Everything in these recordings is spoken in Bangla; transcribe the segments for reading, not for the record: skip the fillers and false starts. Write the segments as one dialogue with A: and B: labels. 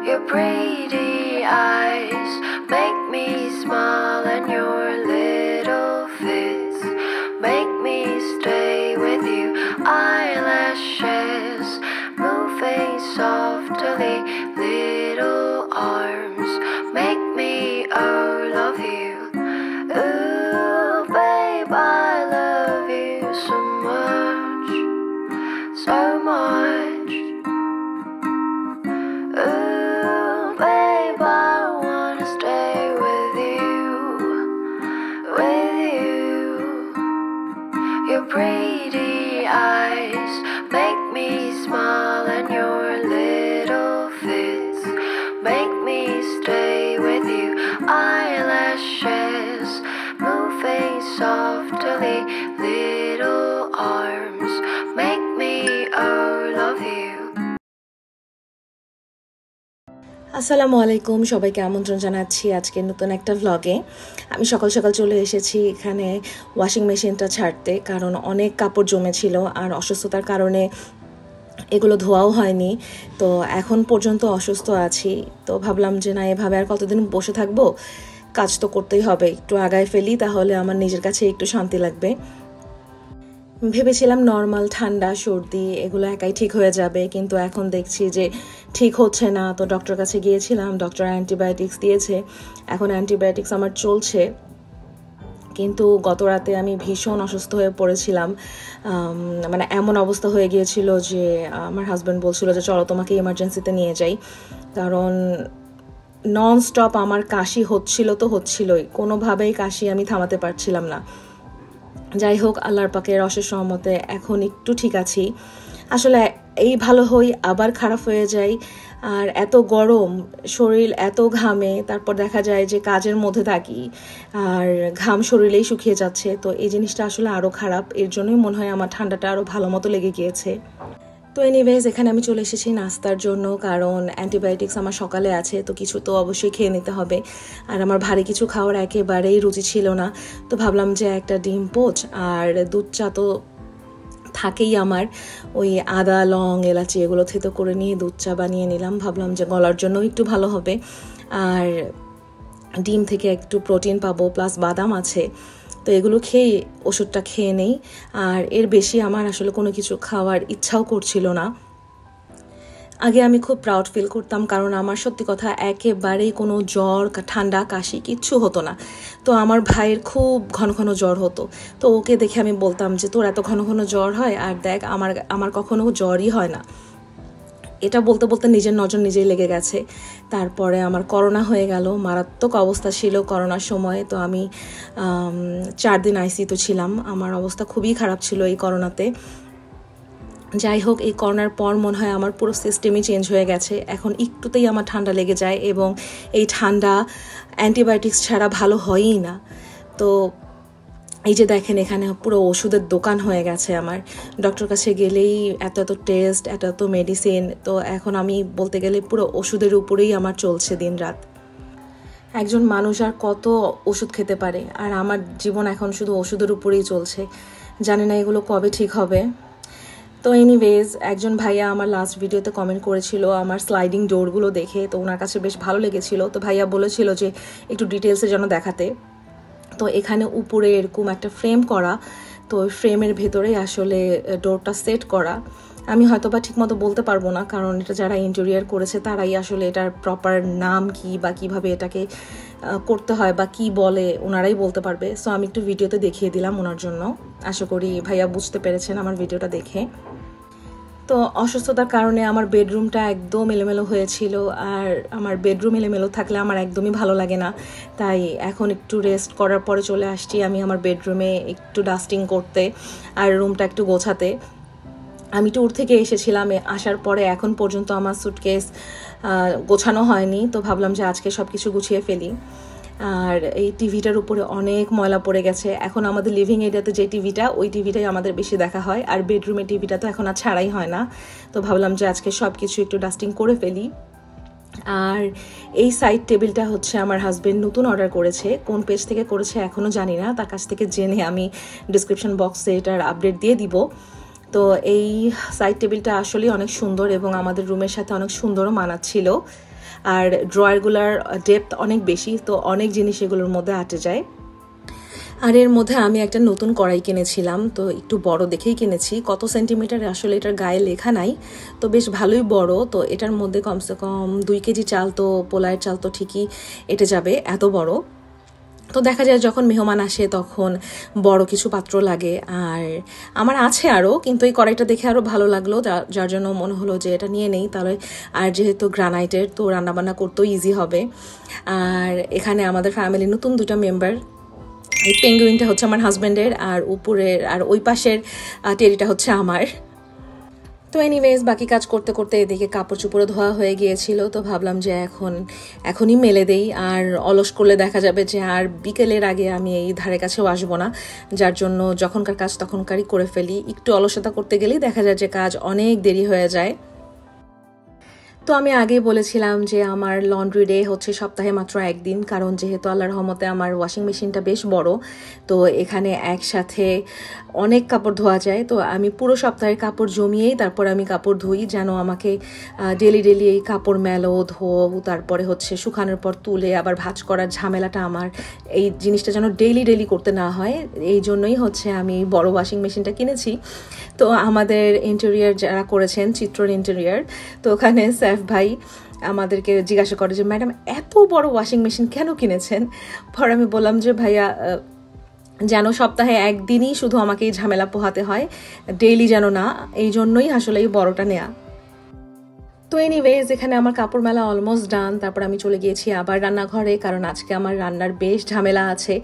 A: Your pretty eyes make me smile, and your little fits make me stay with you. Eyelashes moving softly, little arms make me love you. Ooh, babe, I love you so much, so much. Ooh, babe, I wanna stay with you, with you. Your pretty eyes make me smile, and your little fits make me stay with you. Eyelashes moving softly, little arms make me love you.
B: আসসালামু আলাইকুম, সবাইকে আমন্ত্রণ জানাচ্ছি আজকে নতুন একটা ভ্লগে। আমি সকাল সকাল চলে এসেছি এখানে ওয়াশিং মেশিনটা ছাড়তে, কারণ অনেক কাপড় জমেছিল আর অসুস্থতার কারণে এগুলো ধোয়াও হয়নি। তো এখন পর্যন্ত অসুস্থ আছি, তো ভাবলাম যে না, এভাবে আর কতদিন বসে থাকবো, কাজ তো করতেই হবে, একটু আগায় ফেলি, তাহলে আমার নিজের কাছে একটু শান্তি লাগবে। ভেবেছিলাম নর্মাল ঠান্ডা সর্দি এগুলো একাই ঠিক হয়ে যাবে, কিন্তু এখন দেখছি যে ঠিক হচ্ছে না। তো ডক্টর কাছে গিয়েছিলাম, ডক্টর অ্যান্টিবায়োটিক্স দিয়েছে, এখন অ্যান্টিবায়োটিক্স আমার চলছে। কিন্তু গত রাতে আমি ভীষণ অসুস্থ হয়ে পড়েছিলাম, মানে এমন অবস্থা হয়ে গিয়েছিল যে আমার হাজব্যান্ড বলছিল যে চলো তোমাকে ইমার্জেন্সিতে নিয়ে যাই, কারণ নন স্টপ আমার কাশি হচ্ছিল তো হচ্ছিলই, কোনোভাবেই কাশি আমি থামাতে পারছিলাম না। যাই হোক, আল্লাহর পাকের অশেষ রহমতে এখন একটু ঠিক আছি। আসলে এই ভালো হই আবার খারাপ হয়ে যাই, আর এত গরম, শরীর এত ঘামে, তারপর দেখা যায় যে কাজের মধ্যে থাকি আর ঘাম শরীরেই শুকিয়ে যাচ্ছে। তো এই জিনিসটা আসলে আরও খারাপ, এর জন্যই মনে হয় আমার ঠান্ডাটা আরও ভালো মতো লেগে গিয়েছে। তো এনিওয়েজ, এখানে আমি চলে এসেছি নাস্তার জন্য, কারণ অ্যান্টিবায়োটিক্স আমার সকালে আছে, তো কিছু তো অবশ্যই খেয়ে নিতে হবে। আর আমার ভারী কিছু খাওয়ার একেবারেই রুচি ছিল না, তো ভাবলাম যে একটা ডিম পোচ আর দুধ চা তো থাকেই আমার, ওই আদা লং এলাচি এগুলো থেতো করে নিয়ে দুধ চা বানিয়ে নিলাম। ভাবলাম যে গলার জন্য একটু ভালো হবে, আর ডিম থেকে একটু প্রোটিন পাবো, প্লাস বাদাম আছে, তো এগুলো খেয়ে ওষুধটা খেয়ে নেই। আর এর বেশি আমার আসলে কোনো কিছু খাওয়ার ইচ্ছাও করছিল না। আগে আমি খুব প্রাউড ফিল করতাম, কারণ আমার সত্যি কথা একেবারেই কোনো জ্বর ঠান্ডা কাশি কিচ্ছু হতো না। তো আমার ভাইয়ের খুব ঘন ঘন জ্বর হতো, তো ওকে দেখে আমি বলতাম যে তোর এত ঘন ঘন জ্বর হয়, আর দেখ আমার কখনো জ্বরই হয় না। এটা বলতে বলতে নিজের নজর নিজেই লেগে গেছে। তারপরে আমার করোনা হয়ে গেল, মারাত্মক অবস্থা ছিল করোনার সময়। তো আমি 4 দিন আইসিইউতে ছিলাম, আমার অবস্থা খুবই খারাপ ছিল এই করোনাতে। যাই হোক, এই করোনার পর মনে হয় আমার পুরো সিস্টেমই চেঞ্জ হয়ে গেছে। এখন একটুতেই আমার ঠান্ডা লেগে যায়, এবং এই ঠান্ডা অ্যান্টিবায়োটিক্স ছাড়া ভালো হয়ই না। তো এই যে দেখেন, এখানে পুরো ওষুধের দোকান হয়ে গেছে আমার। ডক্টর কাছে গেলেই এত এত টেস্ট, এত এত মেডিসিন, তো এখন আমি বলতে গেলে পুরো ওষুধের উপরেই আমার চলছে দিন রাত। একজন মানুষ আর কত ওষুধ খেতে পারে, আর আমার জীবন এখন শুধু ওষুধের উপরেই চলছে। জানি না এগুলো কবে ঠিক হবে। তো এনিওয়েজ, একজন ভাইয়া আমার লাস্ট ভিডিওতে কমেন্ট করেছিল আমার স্লাইডিং ডোরগুলো দেখে, তো ওনার কাছে বেশ ভালো লেগেছিল। তো ভাইয়া বলেছিল যে একটু ডিটেলসে যেন দেখাতে। তো এখানে উপরে এরকম একটা ফ্রেম করা, তো ওই ফ্রেমের ভেতরে আসলে ডোরটা সেট করা। আমি হয়তো বা ঠিকমতো বলতে পারবো না, কারণ এটা যারা ইন্টেরিয়ার করেছে তারাই আসলে এটার প্রপার নাম কি বা কিভাবে এটাকে করতে হয় বা কি বলে ওনারাই বলতে পারবে। সো আমি একটু ভিডিওতে দেখিয়ে দিলাম ওনার জন্য। আশা করি ভাইয়া বুঝতে পেরেছেন আমার ভিডিওটা দেখে। তো অসুস্থতার কারণে আমার বেডরুমটা একদম এলোমেলো হয়েছিল, আর আমার বেডরুম এলোমেলো থাকলে আমার একদমই ভালো লাগে না। তাই এখন একটু রেস্ট করার পরে চলে আসছি আমি আমার বেডরুমে একটু ডাস্টিং করতে আর রুমটা একটু গোছাতে। আমি ট্যুর থেকে এসেছিলাম, আসার পরে এখন পর্যন্ত আমার সুটকেস গোছানো হয়নি, তো ভাবলাম যে আজকে সব কিছু গুছিয়ে ফেলি। আর এই টিভিটার উপরে অনেক ময়লা পড়ে গেছে। এখন আমাদের লিভিং এরিয়াতে যে টিভিটা, ওই টিভিটাই আমাদের বেশি দেখা হয়, আর বেডরুমের টিভিটা তো এখন আর ছাড়াই হয় না। তো ভাবলাম যে আজকে সব কিছু একটু ডাস্টিং করে ফেলি। আর এই সাইড টেবিলটা হচ্ছে আমার হাজবেন্ড নতুন অর্ডার করেছে, কোন পেজ থেকে করেছে এখনও জানি না, তার কাছ থেকে জেনে আমি ডিসক্রিপশন বক্সে এটার আপডেট দিয়ে দিব। তো এই সাইড টেবিলটা আসলে অনেক সুন্দর এবং আমাদের রুমের সাথে অনেক সুন্দরও মানাচ্ছিল। আর ড্রয়ারগুলোর ডেপথ অনেক বেশি, তো অনেক জিনিস এগুলোর মধ্যে আটে যায়। আর এর মধ্যে আমি একটা নতুন কড়াই কিনেছিলাম, তো একটু বড় দেখেই কিনেছি। কত সেন্টিমিটার আসলে এটার গায়ে লেখা নাই, তো বেশ ভালোই বড়। তো এটার মধ্যে কমসে কম 2 কেজি চাল, তো পোলাওয়ের চাল তো ঠিকই এটে যাবে, এত বড়। তো দেখা যায় যখন মেহমান আসে তখন বড় কিছু পাত্র লাগে। আর আমার আছে আরও, কিন্তু এই কড়াইটা দেখে আরও ভালো লাগলো, যার জন্য মনে হলো যে এটা নিয়ে নেই তাহলে। আর যেহেতু গ্রানাইটের, তো রান্নাবান্না করতেও ইজি হবে। আর এখানে আমাদের ফ্যামিলির নতুন 2টা মেম্বার। এই পেঙ্গুইনটা হচ্ছে আমার হাজব্যান্ডের, আর উপরের আর ওই পাশের টেরিটা হচ্ছে আমার। তো এনিওয়েজ বাকি কাজ করতে করতে এদিকে কাপড় চোপড়ও ধোয়া হয়ে গিয়েছিল, তো ভাবলাম যে এখনই মেলে দেই। আর অলস করলে দেখা যাবে যে আর বিকেলের আগে আমি এই ধারে কাছেও আসবো না, যার জন্য যখনকার কাজ তখনকারই করে ফেলি। একটু অলসতা করতে গেলেই দেখা যায় যে কাজ অনেক দেরি হয়ে যায়। তো আমি আগেই বলেছিলাম যে আমার লন্ড্রি ডে হচ্ছে সপ্তাহে মাত্র একদিন, কারণ যেহেতু আল্লাহর রহমতে আমার ওয়াশিং মেশিনটা বেশ বড়, তো এখানে একসাথে অনেক কাপড় ধোয়া যায়। তো আমি পুরো সপ্তাহের কাপড় জমিয়েই তারপর আমি কাপড় ধুই, যেন আমাকে ডেলি ডেলি এই কাপড় মেলো, ধো, তারপরে হচ্ছে শুকানোর পর তুলে আবার ভাঁজ করার ঝামেলাটা আমার, এই জিনিসটা যেন ডেলি ডেলি করতে না হয়। এই জন্যই হচ্ছে আমি বড় ওয়াশিং মেশিনটা কিনেছি। তো আমাদের ইন্টেরিয়ার যারা করেছেন, চিত্রর ইন্টেরিয়ার, তো ওখানে সাইফ ভাই আমাদেরকে জিজ্ঞাসা করে যে ম্যাডাম এত বড় ওয়াশিং মেশিন কেন কিনেছেন? পর আমি বললাম যে ভাইয়া যেন সপ্তাহে একদিনই শুধু আমাকে এই ঝামেলা পোহাতে হয়, ডেইলি যেন না, এই জন্যই আসলে এই বড়টা নেয়া। তো এনিওয়েজ এখানে আমার কাপড় মেলা অলমোস্ট ডান। তারপর আমি চলে গিয়েছি আবার রান্নাঘরে, কারণ আজকে আমার রান্নার বেশ ঝামেলা আছে।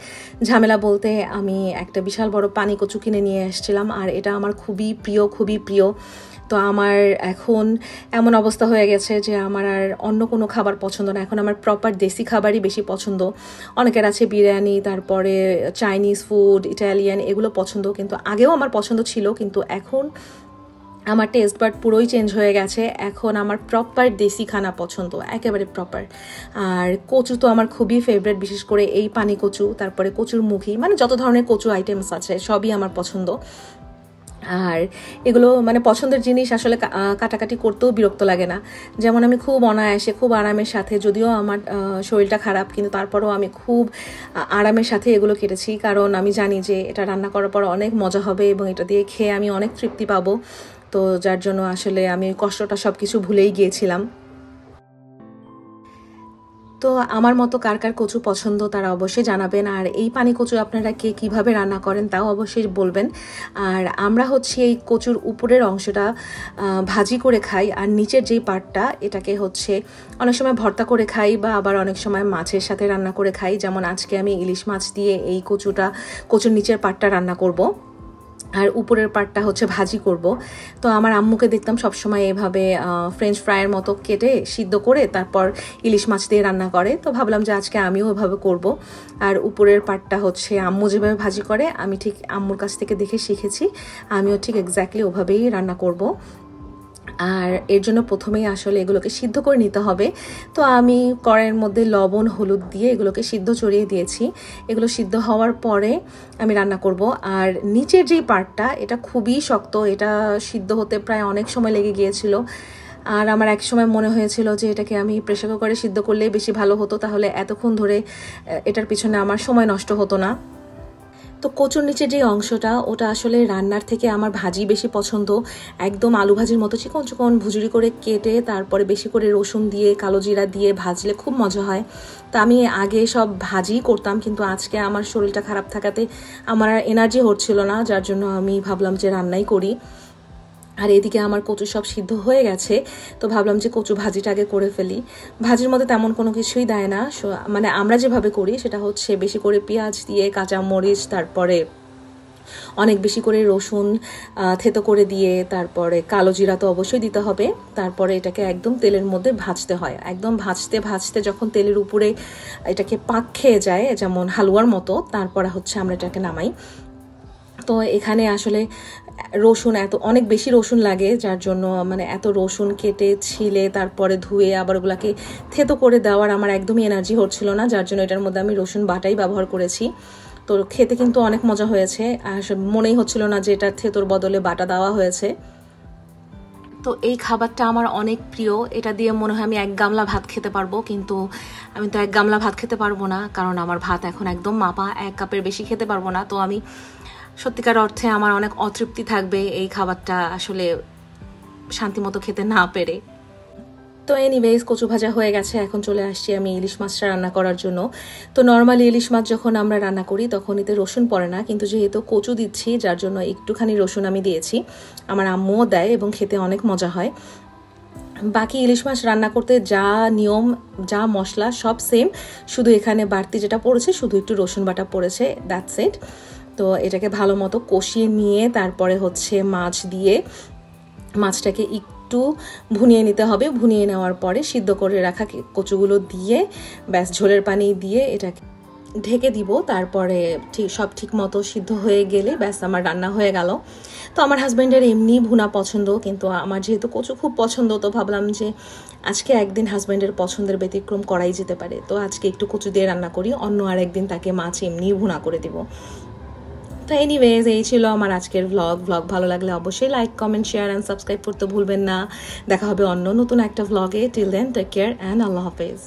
B: ঝামেলা বলতে আমি একটা বিশাল বড় পানি কচু কিনে নিয়ে এসেছিলাম, আর এটা আমার খুবই প্রিয়। তো আমার এখন এমন অবস্থা হয়ে গেছে যে আমার আর অন্য কোনো খাবার পছন্দ না, এখন আমার প্রপার দেশি খাবারই বেশি পছন্দ। অনেকের আছে বিরিয়ানি, তারপরে চাইনিজ ফুড, ইটালিয়ান, এগুলো পছন্দ, কিন্তু আগেও আমার পছন্দ ছিল, কিন্তু এখন আমার টেস্ট বাড পুরোই চেঞ্জ হয়ে গেছে। এখন আমার প্রপার দেশি খানা পছন্দ, একেবারে প্রপার। আর কচু তো আমার খুবই ফেভারিট, বিশেষ করে এই পানি কচু, তারপরে কচুর মুখী, মানে যত ধরনের কচু আইটেমস আছে সবই আমার পছন্দ। আর এগুলো মানে পছন্দের জিনিস, আসলে কাটাকাটি করতেও বিরক্ত লাগে না। যেমন আমি খুব অনায়াসে, খুব আরামের সাথে, যদিও আমার শরীরটা খারাপ, কিন্তু তারপরেও আমি খুব আরামের সাথে এগুলো কেটেছি, কারণ আমি জানি যে এটা রান্না করার পর অনেক মজা হবে এবং এটা দিয়ে খেয়ে আমি অনেক তৃপ্তি পাবো। তো যার জন্য আসলে আমি কষ্টটা সব কিছু ভুলেই গিয়েছিলাম। তো আমার মতো কার কার কচু পছন্দ তারা অবশ্যই জানাবেন, আর এই পানি কচু আপনারা কে কীভাবে রান্না করেন তাও অবশ্যই বলবেন। আর আমরা হচ্ছে এই কচুর উপরের অংশটা ভাজি করে খাই, আর নিচের যেই পার্টটা এটাকে হচ্ছে অনেক সময় ভর্তা করে খাই, বা আবার অনেক সময় মাছের সাথে রান্না করে খাই। যেমন আজকে আমি ইলিশ মাছ দিয়ে এই কচুর নিচের পার্টটা রান্না করব, আর উপরের পার্টটা হচ্ছে ভাজি করব। তো আমার আম্মুকে দেখতাম সবসময় এভাবে ফ্রেঞ্চ ফ্রাইয়ের মতো কেটে সিদ্ধ করে তারপর ইলিশ মাছ দিয়ে রান্না করে। তো ভাবলাম যে আজকে আমিও ওভাবে করব। আর উপরের পার্টটা হচ্ছে আম্মু যেভাবে ভাজি করে, আমি ঠিক আম্মুর কাছ থেকে দেখে শিখেছি, আমিও ঠিক এক্স্যাক্টলি ওভাবেই রান্না করব। আর এর জন্য প্রথমেই আসলে এগুলোকে সিদ্ধ করে নিতে হবে। তো আমি কড়াইয়ের মধ্যে লবণ হলুদ দিয়ে এগুলোকে সিদ্ধ চড়িয়ে দিয়েছি। এগুলো সিদ্ধ হওয়ার পরে আমি রান্না করব। আর নিচের যেই পার্টটা, এটা খুবই শক্ত, এটা সিদ্ধ হতে প্রায় অনেক সময় লেগে গিয়েছিল। আর আমার এক সময় মনে হয়েছিল যে এটাকে আমি প্রেসার কুকারে সিদ্ধ করলেই বেশি ভালো হতো, তাহলে এতক্ষণ ধরে এটার পিছনে আমার সময় নষ্ট হতো না। তো কচুর নিচে যে অংশটা, ওটা আসলে রান্নার থেকে আমার ভাজি বেশি পছন্দ। একদম আলু ভাজির মতো চিকন চিকন ভুজুরি করে কেটে তারপরে বেশি করে রসুন দিয়ে কালো জিরা দিয়ে ভাজলে খুব মজা হয়। তো আমি আগে সব ভাজি করতাম, কিন্তু আজকে আমার শরীরটা খারাপ থাকাতে আমার আর এনার্জি হচ্ছিল না, যার জন্য আমি ভাবলাম যে রান্নাই করি। আর এদিকে আমার কচু সব সিদ্ধ হয়ে গেছে, তো ভাবলাম যে কচু ভাজিটা আগে করে ফেলি। ভাজির মধ্যে তেমন কোনো কিছুই দেয় না, মানে আমরা যেভাবে করি সেটা হচ্ছে বেশি করে পেঁয়াজ দিয়ে, কাঁচা মরিচ, তারপরে অনেক বেশি করে রসুন থেতো করে দিয়ে, তারপরে কালো জিরা তো অবশ্যই দিতে হবে। তারপরে এটাকে একদম তেলের মধ্যে ভাজতে হয়, একদম ভাজতে ভাজতে যখন তেলের উপরে এটাকে পাক খেয়ে যায়, যেমন হালুয়ার মতো, তারপরে হচ্ছে আমরা এটাকে নামাই। তো এখানে আসলে রসুন অনেক বেশি রসুন লাগে, যার জন্য মানে এত রসুন কেটে ছিলে তারপরে ধুয়ে আবার ওগুলাকে থেতো করে দেওয়ার আমার একদমই এনার্জি হচ্ছিল না, যার জন্য এটার মধ্যে আমি রসুন বাটাই ব্যবহার করেছি। তো খেতে কিন্তু অনেক মজা হয়েছে, আর মনেই হচ্ছিল না যে এটা থেতোর বদলে বাটা দেওয়া হয়েছে। তো এই খাবারটা আমার অনেক প্রিয়, এটা দিয়ে মনে হয় আমি 1 গামলা ভাত খেতে পারবো, কিন্তু আমি তো 1 গামলা ভাত খেতে পারবো না, কারণ আমার ভাত এখন একদম মাপা, 1 কাপের বেশি খেতে পারবো না। তো আমি সত্যিকার অর্থে আমার অনেক অতৃপ্তি থাকবে এই খাবারটা আসলে শান্তিমতো খেতে না পেরে। তো এনিওয়েজ কচু ভাজা হয়ে গেছে, এখন চলে আসছি আমি ইলিশ মাছটা রান্না করার জন্য। তো নর্মালি ইলিশ মাছ যখন আমরা রান্না করি তখন এতে রসুন পড়ে না, কিন্তু যেহেতু কচু দিচ্ছি যার জন্য একটুখানি রসুন আমি দিয়েছি। আমার আম্মুও দেয় এবং খেতে অনেক মজা হয়। বাকি ইলিশ মাছ রান্না করতে যা নিয়ম, যা মশলা সব সেম, শুধু এখানে বাড়তি যেটা পড়েছে শুধু একটু রসুন বাটা পড়েছে, দ্যাটস ইট। তো এটাকে ভালো মতো কষিয়ে নিয়ে তারপরে হচ্ছে মাছ দিয়ে মাছটাকে একটু ভুনিয়ে নিতে হবে। ভুনিয়ে নেওয়ার পরে সিদ্ধ করে রাখা কচুগুলো দিয়ে ব্যাস ঝোলের পানি দিয়ে এটাকে ঢেকে দিব। তারপরে সব ঠিক মতো সিদ্ধ হয়ে গেলে ব্যাস আমার রান্না হয়ে গেল। তো আমার হাজব্যান্ডের এমনি ভুনা পছন্দ, কিন্তু আমার যেহেতু কচু খুব পছন্দ, তো ভাবলাম যে আজকে একদিন হাজব্যান্ডের পছন্দের ব্যতিক্রম করাই যেতে পারে। তো আজকে একটু কচু দিয়ে রান্না করি, অন্য আরেকদিন তাকে মাছ এমনি ভুনা করে দিব। তো এনিওয়েজ এই ছিল আমার আজকের ভ্লগ ভালো লাগলে অবশ্যই like, comment, share and subscribe করতে ভুলবেন না। দেখা হবে অন্য নতুন একটা ভ্লগে। Till then take care and আল্লাহ হাফেজ।